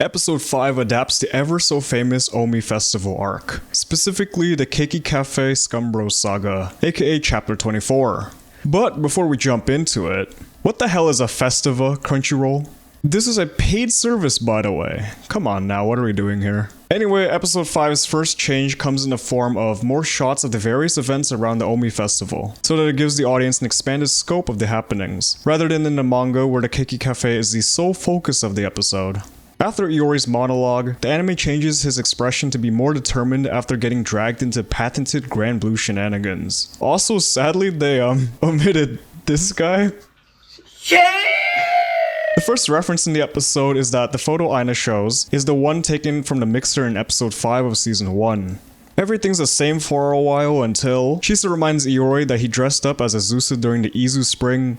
Episode 5 adapts the ever so famous Omi Festival arc, specifically the Keiki Cafe Scumbros saga, aka Chapter 24. But before we jump into it, what the hell is a Festiva, Crunchyroll? This is a paid service, by the way. Come on now, what are we doing here? Anyway, episode 5's first change comes in the form of more shots of the various events around the Omi Festival, so that it gives the audience an expanded scope of the happenings, rather than in the manga where the Keiki Cafe is the sole focus of the episode. After Iori's monologue, the anime changes his expression to be more determined after getting dragged into patented Grand Blue shenanigans. Also, sadly, they omitted this guy. The first reference in the episode is that the photo Aina shows is the one taken from the mixer in episode 5 of season 1. Everything's the same for a while until Chisa reminds Iori that he dressed up as Azusa during the Izu Spring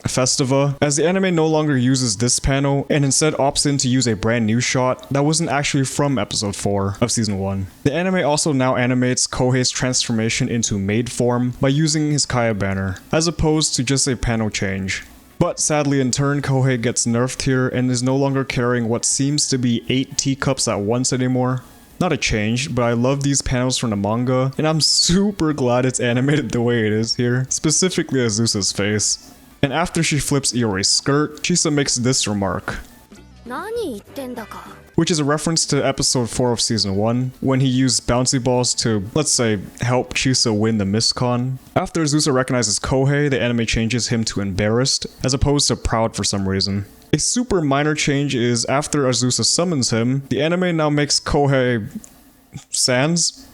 Festiva, as the anime no longer uses this panel and instead opts in to use a brand new shot that wasn't actually from episode 4 of season 1. The anime also now animates Kohei's transformation into maid form by using his Kaya banner, as opposed to just a panel change. But sadly in turn, Kohei gets nerfed here and is no longer carrying what seems to be 8 teacups at once anymore. Not a change, but I love these panels from the manga, and I'm super glad it's animated the way it is here, specifically Azusa's face. And after she flips Iori's skirt, Chisa makes this remark, which is a reference to episode 4 of season 1, when he used bouncy balls to, let's say, help Chisa win the miscon. After Azusa recognizes Kohei, the anime changes him to embarrassed, as opposed to proud for some reason. A super minor change is after Azusa summons him, the anime now makes Kohei sans.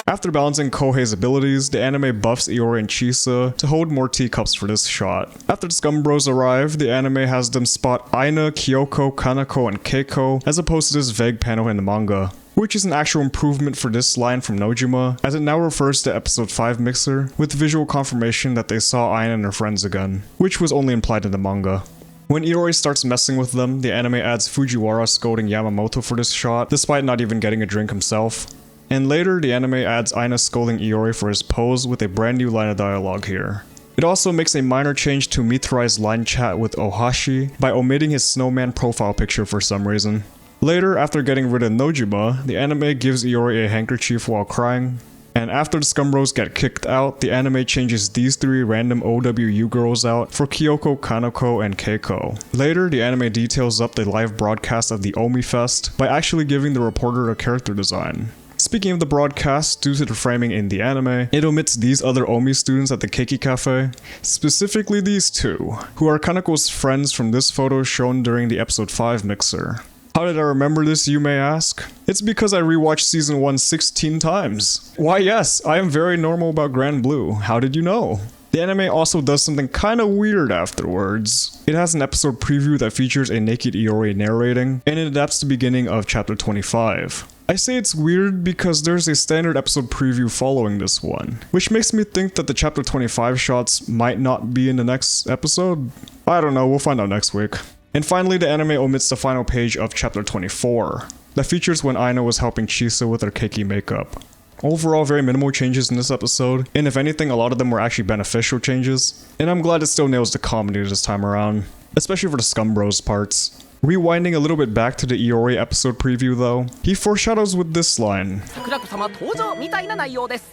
After balancing Kohei's abilities, the anime buffs Iori and Chisa to hold more teacups for this shot. After the Scumbros arrive, the anime has them spot Aina, Kyoko, Kanako, and Keiko, as opposed to this vague panel in the manga, which is an actual improvement for this line from Nojima, as it now refers to episode 5 mixer, with visual confirmation that they saw Aina and her friends again, which was only implied in the manga. When Iori starts messing with them, the anime adds Fujiwara scolding Yamamoto for this shot, despite not even getting a drink himself. And later, the anime adds Aina scolding Iori for his pose with a brand new line of dialogue here. It also makes a minor change to Mitrai's line chat with Ohashi by omitting his snowman profile picture for some reason. Later, after getting rid of Nojima, the anime gives Iori a handkerchief while crying. And after the Scumbros get kicked out, the anime changes these 3 random OWU girls out for Kyoko, Kanako, and Keiko. Later, the anime details up the live broadcast of the Omi Fest by actually giving the reporter a character design. Speaking of the broadcast, due to the framing in the anime, it omits these other Omi students at the Keiki Cafe, specifically these 2, who are Kanako's friends from this photo shown during the episode 5 mixer. How did I remember this, you may ask? It's because I rewatched season 1 16 times. Why yes, I am very normal about Grand Blue. How did you know? The anime also does something kinda weird afterwards. It has an episode preview that features a naked Iori narrating, and it adapts the beginning of chapter 25. I say it's weird because there's a standard episode preview following this one, which makes me think that the chapter 25 shots might not be in the next episode. I don't know, we'll find out next week. And finally, the anime omits the final page of chapter 24, that features when Aina was helping Chisa with her Keiki makeup. Overall, very minimal changes in this episode, and if anything, a lot of them were actually beneficial changes, and I'm glad it still nails the comedy this time around, especially for the Scumbros parts. Rewinding a little bit back to the Iori episode preview though, he foreshadows with this line,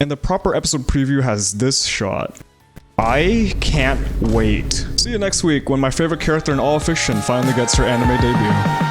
and the proper episode preview has this shot. I can't wait. See you next week when my favorite character in all of fiction finally gets her anime debut.